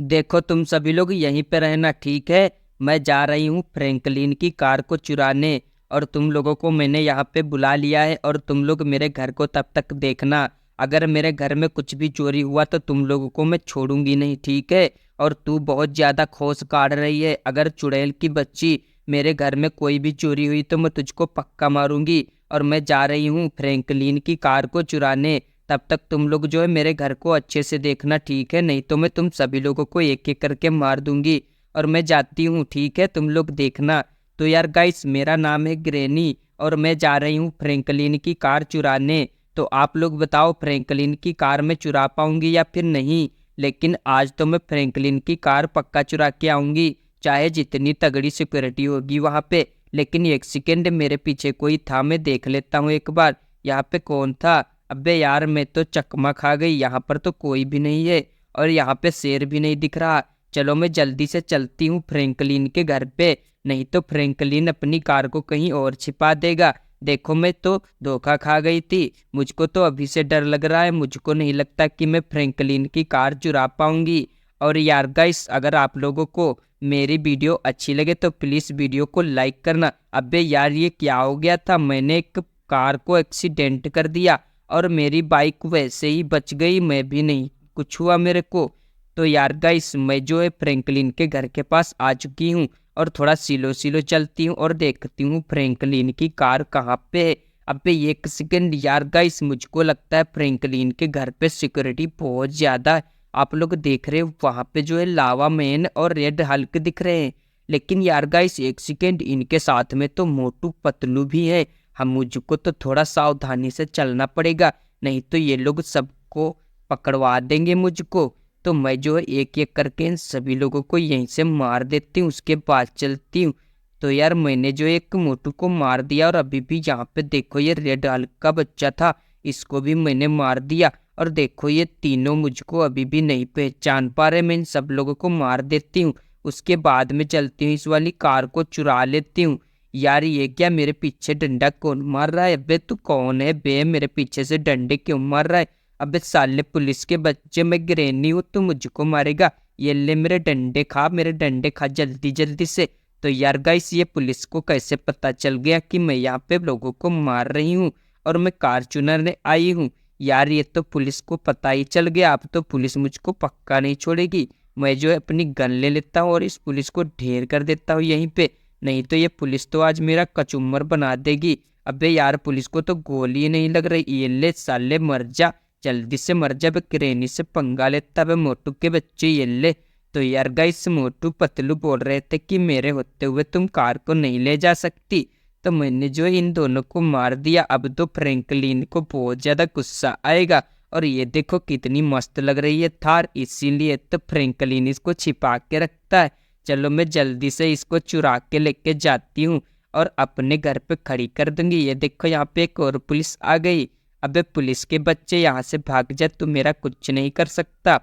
देखो तुम सभी लोग यहीं पे रहना, ठीक है। मैं जा रही हूँ फ्रैंकलिन की कार को चुराने। और तुम लोगों को मैंने यहाँ पे बुला लिया है और तुम लोग मेरे घर को तब तक देखना। अगर मेरे घर में कुछ भी चोरी हुआ तो तुम लोगों को मैं छोड़ूंगी नहीं, ठीक है। और तू बहुत ज़्यादा खोस काढ़ रही है। अगर चुड़ैल की बच्ची, मेरे घर में कोई भी चोरी हुई तो मैं तुझको पक्का मारूंगी। और मैं जा रही हूँ फ्रैंकलिन की कार को चुराने। तब तक तुम लोग जो है मेरे घर को अच्छे से देखना, ठीक है। नहीं तो मैं तुम सभी लोगों को एक एक करके मार दूंगी। और मैं जाती हूँ, ठीक है, तुम लोग देखना। तो यार गाइस, मेरा नाम है ग्रैनी और मैं जा रही हूँ फ्रैंकलिन की कार चुराने। तो आप लोग बताओ, फ्रैंकलिन की कार मैं चुरा पाऊंगी या फिर नहीं। लेकिन आज तो मैं फ्रैंकलिन की कार पक्का चुरा के आऊंगी, चाहे जितनी तगड़ी सिक्योरिटी होगी वहां पे। लेकिन एक सेकेंड, मेरे पीछे कोई था, मैं देख लेता हूँ एक बार यहाँ पे कौन था। अबे यार, मैं तो चकमा खा गई, यहाँ पर तो कोई भी नहीं है। और यहाँ पे शेर भी नहीं दिख रहा। चलो मैं जल्दी से चलती हूँ फ्रैंकलिन के घर पे, नहीं तो फ्रैंकलिन अपनी कार को कहीं और छिपा देगा। देखो मैं तो धोखा खा गई थी, मुझको तो अभी से डर लग रहा है। मुझको नहीं लगता कि मैं फ्रैंकलिन की कार चुरा पाऊंगी। और यार गाइस, अगर आप लोगों को मेरी वीडियो अच्छी लगे तो प्लीज़ वीडियो को लाइक करना। अबे यार, ये क्या हो गया था, मैंने एक कार को एक्सीडेंट कर दिया और मेरी बाइक वैसे ही बच गई, मैं भी नहीं कुछ हुआ मेरे को। तो यार गाइस, मैं जो है फ्रैंकलिन के घर के पास आ चुकी हूँ और थोड़ा सिलो सिलो चलती हूँ और देखती हूँ फ्रैंकलिन की कार कहाँ पे है। अबे एक सेकंड यार गाइस, मुझको लगता है फ्रैंकलिन के घर पे सिक्योरिटी बहुत ज़्यादा है। आप लोग देख रहे हो वहाँ पे जो है लावा मैन और रेड हल्क दिख रहे हैं। लेकिन यार गाइस एक सेकंड, इनके साथ में तो मोटू पतलू भी है। हम मुझको तो थोड़ा सावधानी से चलना पड़ेगा, नहीं तो ये लोग सबको पकड़वा देंगे मुझको। तो मैं जो है एक एक करके इन सभी लोगों को यहीं से मार देती हूँ, उसके बाद चलती हूँ। तो यार मैंने जो एक मोटू को मार दिया और अभी भी यहाँ पे देखो ये रेड हल्क का बच्चा था, इसको भी मैंने मार दिया। और देखो ये तीनों मुझको अभी भी नहीं पहचान पा रहे। मैं इन सब लोगों को मार देती हूँ, उसके बाद में चलती हूँ इस वाली कार को चुरा लेती हूँ। यार ये क्या, मेरे पीछे डंडा कौन मार रहा है? अबे तू कौन है बे, मेरे पीछे से डंडे क्यों मार रहा है? अबे साले पुलिस के बच्चे, मैं ग्रैनी हूँ, तू मुझको मारेगा? ये ले मेरे डंडे खा, मेरे डंडे खा जल्दी जल्दी से। तो यार गाइस, ये पुलिस को कैसे पता चल गया कि मैं यहाँ पे लोगों को मार रही हूँ और मैं कार चुराने आई हूँ? यार ये तो पुलिस को पता ही चल गया, अब तो पुलिस मुझको पक्का नहीं छोड़ेगी। मैं जो है अपनी गन ले लेता हूँ और इस पुलिस को ढेर कर देता हूँ यहीं पे, नहीं तो ये पुलिस तो आज मेरा कचूमर बना देगी। अबे यार, पुलिस को तो गोली नहीं लग रही। ये ले साले, मर जा, जल्दी से मर जा। बे क्रेनी से पंगा लेता बे मोटू के बच्चे, ये ले। तो यार गाइस, मोटू पतलू बोल रहे थे कि मेरे होते हुए तुम कार को नहीं ले जा सकती, तो मैंने जो इन दोनों को मार दिया। अब तो फ्रैंकलिन को बहुत ज्यादा गुस्सा आएगा। और ये देखो कितनी मस्त लग रही है थार, इसीलिए तो फ्रैंकलिन इसको छिपा के रखता है। चलो मैं जल्दी से इसको चुरा के लेके जाती हूँ और अपने घर पे खड़ी कर दूंगी। ये देखो यहाँ पे एक और पुलिस आ गई। अबे पुलिस के बच्चे, यहाँ से भाग जा, तू मेरा कुछ नहीं कर सकता।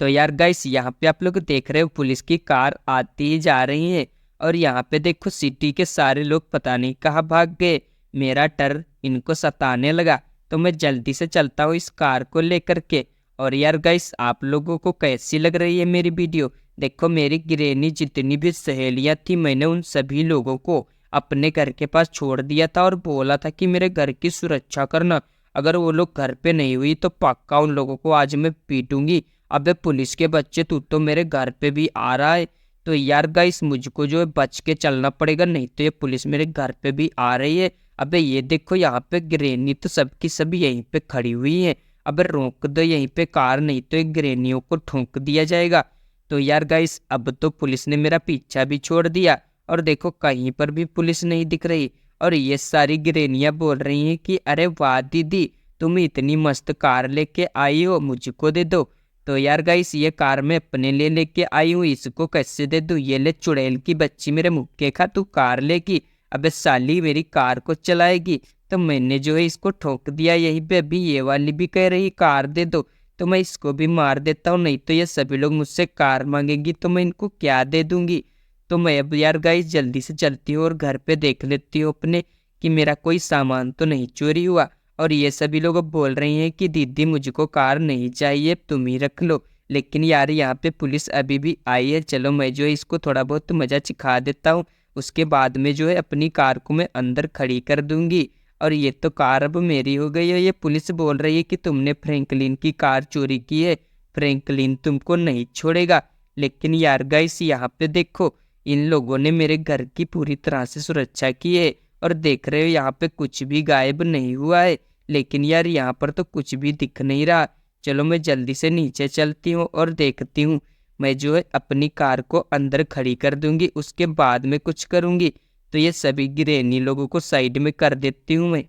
तो यार गाइस, यहाँ पे आप लोग देख रहे हो पुलिस की कार आती ही जा रही है। और यहाँ पे देखो सिटी के सारे लोग पता नहीं कहाँ भाग गए। मेरा डर इनको सताने लगा, तो मैं जल्दी से चलता हूँ इस कार को लेकर के। और यार गाइस, आप लोगों को कैसी लग रही है मेरी वीडियो? देखो मेरी ग्रैनी जितनी भी सहेलियां थी, मैंने उन सभी लोगों को अपने घर के पास छोड़ दिया था और बोला था कि मेरे घर की सुरक्षा करना। अगर वो लोग घर पे नहीं हुई तो पक्का उन लोगों को आज मैं पीटूंगी। अबे पुलिस के बच्चे, तू तो मेरे घर पे भी आ रहा है। तो यार गाइस, मुझको जो है बच के चलना पड़ेगा, नहीं तो ये पुलिस मेरे घर पे भी आ रही है। अबे ये देखो यहाँ पे ग्रैनी तो सबकी सब यहीं पे खड़ी हुई है। अबे रोक दो यहीं पे कार, नहीं तो एक ग्रैनियों को ठोक दिया जाएगा। तो यार गाइस, अब तो पुलिस ने मेरा पीछा भी छोड़ दिया और देखो कहीं पर भी पुलिस नहीं दिख रही। और ये सारी ग्रैनियां बोल रही हैं कि अरे वाह दीदी, तुम इतनी मस्त कार लेके आई हो, मुझको दे दो। तो यार गाइस, ये कार मैं अपने लिए लेके आई हूँ, इसको कैसे दे दूँ? ये ले चुड़ैल की बच्ची, मेरे मुक्के खा, तू कार लेगी? अबे साली, मेरी कार को चलाएगी? तो मैंने जो है इसको ठोक दिया यहीं पे। अभी ये वाली भी कह रही कार दे दो, तो मैं इसको भी मार देता हूँ, नहीं तो ये सभी लोग मुझसे कार मांगेंगी तो मैं इनको क्या दे दूंगी। तो मैं अब यार गाइस जल्दी से चलती हूँ और घर पे देख लेती हूँ अपने कि मेरा कोई सामान तो नहीं चोरी हुआ। और ये सभी लोग बोल रही हैं कि दीदी मुझको कार नहीं चाहिए, तुम ही रख लो। लेकिन यार यहाँ पे पुलिस अभी भी आई है। चलो मैं जो है इसको थोड़ा बहुत मज़ा चिखा देता हूँ। उसके बाद में जो है अपनी कार को मैं अंदर खड़ी कर दूंगी। और ये तो कार अब मेरी हो गई है। ये पुलिस बोल रही है कि तुमने फ्रैंकलिन की कार चोरी की है, फ्रैंकलिन तुमको नहीं छोड़ेगा। लेकिन यार गाइस यहाँ पे देखो, इन लोगों ने मेरे घर की पूरी तरह से सुरक्षा की है। और देख रहे हो यहाँ पे कुछ भी गायब नहीं हुआ है। लेकिन यार यहाँ पर तो कुछ भी दिख नहीं रहा। चलो मैं जल्दी से नीचे चलती हूँ और देखती हूँ। मैं जो है अपनी कार को अंदर खड़ी कर दूंगी, उसके बाद में कुछ करूंगी। तो ये सभी गिरेनी लोगों को साइड में कर देती हूँ मैं।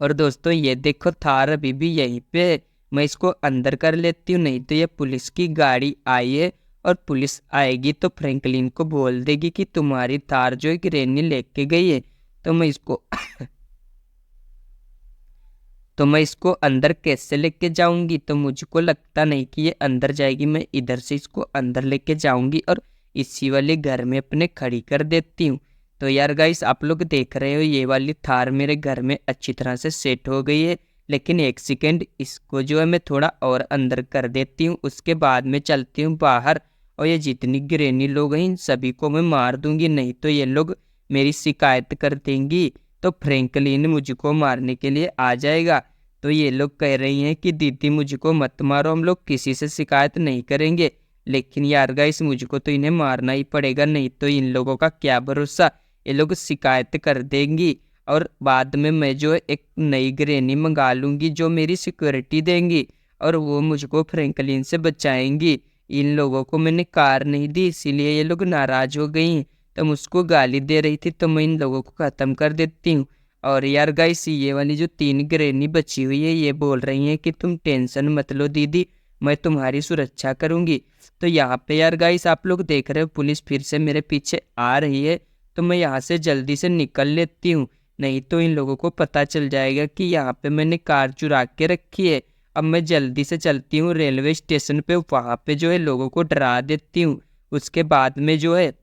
और दोस्तों ये देखो, थार अभी भी यहीं पे है। मैं इसको अंदर कर लेती हूँ, नहीं तो ये पुलिस की गाड़ी आई है। और पुलिस आएगी तो फ्रैंकलिन को बोल देगी कि तुम्हारी थार जो है गिरेनी लेके गई है। तो मैं इसको तो मैं इसको अंदर कैसे लेके जाऊंगी? तो मुझको लगता नहीं कि ये अंदर जाएगी। मैं इधर से इसको अंदर लेके जाऊंगी और इसी वाले घर में अपने खड़ी कर देती हूँ। तो यार गाइस आप लोग देख रहे हो, ये वाली थार मेरे घर में अच्छी तरह से सेट हो गई है। लेकिन एक सेकेंड, इसको जो है मैं थोड़ा और अंदर कर देती हूँ, उसके बाद में चलती हूँ बाहर। और ये जितनी गिरेनी लोग हैं इन सभी को मैं मार दूंगी, नहीं तो ये लोग मेरी शिकायत कर देंगी। तो फ्रैंकलिन मुझको मारने के लिए आ जाएगा। तो ये लोग कह रही हैं कि दीदी मुझको मत मारो, हम लोग किसी से शिकायत नहीं करेंगे। लेकिन यार गाइस मुझको तो इन्हें मारना ही पड़ेगा, नहीं तो इन लोगों का क्या भरोसा, ये लोग शिकायत कर देंगी। और बाद में मैं जो है एक नई ग्रेनी मंगा लूँगी जो मेरी सिक्योरिटी देंगी, और वो मुझको फ्रैंकलिन से बचाएंगी। इन लोगों को मैंने कार नहीं दी, इसीलिए ये लोग नाराज़ हो गई। तो मुझको गाली दे रही थी, तो मैं इन लोगों को ख़त्म कर देती हूँ। और यार गाइस ये वाली जो 3 ग्रेनी बची हुई है, ये बोल रही हैं कि तुम टेंशन मत लो दीदी, मैं तुम्हारी सुरक्षा करूँगी। तो यहाँ पे यार गाइस आप लोग देख रहे हो पुलिस फिर से मेरे पीछे आ रही है। तो मैं यहाँ से जल्दी से निकल लेती हूँ, नहीं तो इन लोगों को पता चल जाएगा कि यहाँ पे मैंने कार चुरा के रखी है। अब मैं जल्दी से चलती हूँ रेलवे स्टेशन पे, वहाँ पे जो है लोगों को डरा देती हूँ। उसके बाद में जो है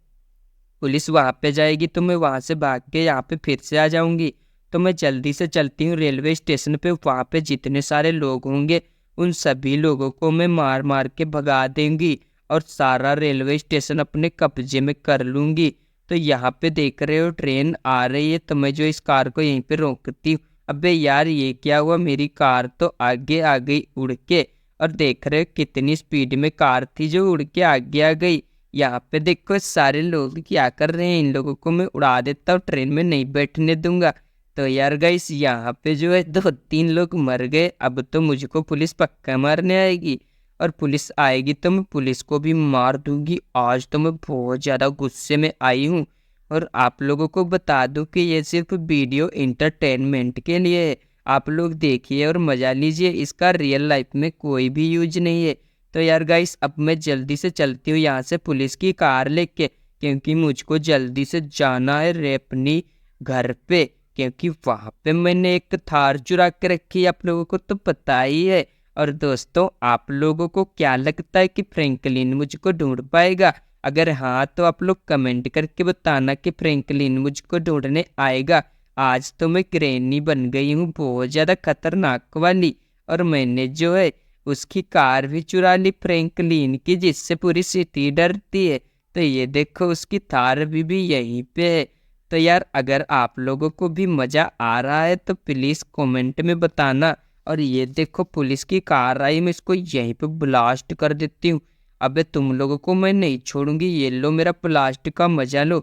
पुलिस वहाँ पे जाएगी तो मैं वहाँ से भाग के यहाँ पे फिर से आ जाऊँगी। तो मैं जल्दी से चलती हूँ रेलवे स्टेशन पे, वहाँ पे जितने सारे लोग होंगे उन सभी लोगों को मैं मार मार के भगा देंगी और सारा रेलवे स्टेशन अपने कब्जे में कर लूँगी। तो यहाँ पे देख रहे हो ट्रेन आ रही है, तो मैं जो इस कार को यहीं पे रोकती हूँ। अबे यार ये क्या हुआ, मेरी कार तो आगे आ गई उड़ के। और देख रहे हो कितनी स्पीड में कार थी जो उड़ के आगे आ गई। यहाँ पे देखो सारे लोग क्या कर रहे हैं, इन लोगों को मैं उड़ा देता हूँ, ट्रेन में नहीं बैठने दूंगा। तो यार गाइस यहाँ पे जो है 2-3 लोग मर गए। अब तो मुझको पुलिस पक्का मारने आएगी, और पुलिस आएगी तो मैं पुलिस को भी मार दूंगी। आज तो मैं बहुत ज़्यादा गुस्से में आई हूँ। और आप लोगों को बता दूं कि ये सिर्फ वीडियो इंटरटेनमेंट के लिए है। आप लोग देखिए और मज़ा लीजिए, इसका रियल लाइफ में कोई भी यूज नहीं है। तो यार गाइस अब मैं जल्दी से चलती हूँ यहाँ से पुलिस की कार लेके, क्योंकि मुझको जल्दी से जाना है रेपनी घर पे, क्योंकि वहाँ पे मैंने एक थार चुरा के रखी है, आप लोगों को तो पता ही है। और दोस्तों आप लोगों को क्या लगता है कि फ्रैंकलिन मुझको ढूंढ पाएगा? अगर हाँ तो आप लोग कमेंट करके बताना कि फ्रैंकलिन मुझको ढूंढने आएगा। आज तो मैं ग्रैनी बन गई हूँ बहुत ज़्यादा खतरनाक वाली, और मैंने जो है उसकी कार भी चुरा ली फ्रैंकलिन की, जिससे पूरी सिटी डरती है। तो ये देखो उसकी थार भी यहीं पे है। तो यार अगर आप लोगों को भी मज़ा आ रहा है तो प्लीज़ कमेंट में बताना। और ये देखो पुलिस की कार आई, मैं इसको यहीं पे ब्लास्ट कर देती हूँ। अबे तुम लोगों को मैं नहीं छोड़ूंगी, ये लो मेरा ब्लास्ट का मजा लो।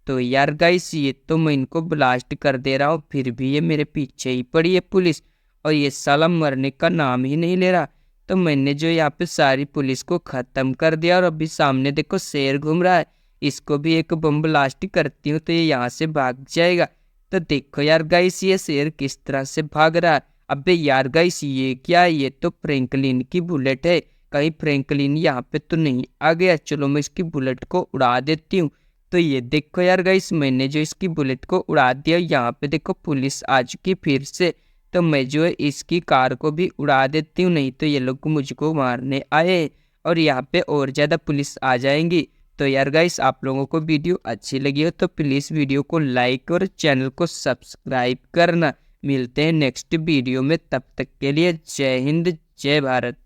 तो यार गाइस ये तो मैं इनको ब्लास्ट कर दे रहा हूँ, फिर भी ये मेरे पीछे ही पड़ी है पुलिस, और ये साला मरने का नाम ही नहीं ले रहा। तो मैंने जो यहाँ पे सारी पुलिस को ख़त्म कर दिया, और अभी सामने देखो शेर घूम रहा है, इसको भी एक बम ब्लास्ट करती हूँ तो ये यहाँ से भाग जाएगा। तो देखो यार गाइस ये शेर किस तरह से भाग रहा है। अबे यार गाइस ये क्या है, ये तो फ्रैंकलिन की बुलेट है, कहीं फ्रैंकलिन यहाँ पे तो नहीं आ गया? चलो मैं इसकी बुलेट को उड़ा देती हूँ। तो ये देखो यार गाइस मैंने जो इसकी बुलेट को उड़ा दिया, यहाँ पे देखो पुलिस आ चुकी फिर से। तो मैं जो है इसकी कार को भी उड़ा देती हूँ, नहीं तो ये लोग मुझको मारने आए और यहाँ पे और ज़्यादा पुलिस आ जाएंगी। तो यार गाइस आप लोगों को वीडियो अच्छी लगी हो तो प्लीज़ वीडियो को लाइक और चैनल को सब्सक्राइब करना। मिलते हैं नेक्स्ट वीडियो में, तब तक के लिए जय हिंद जय भारत।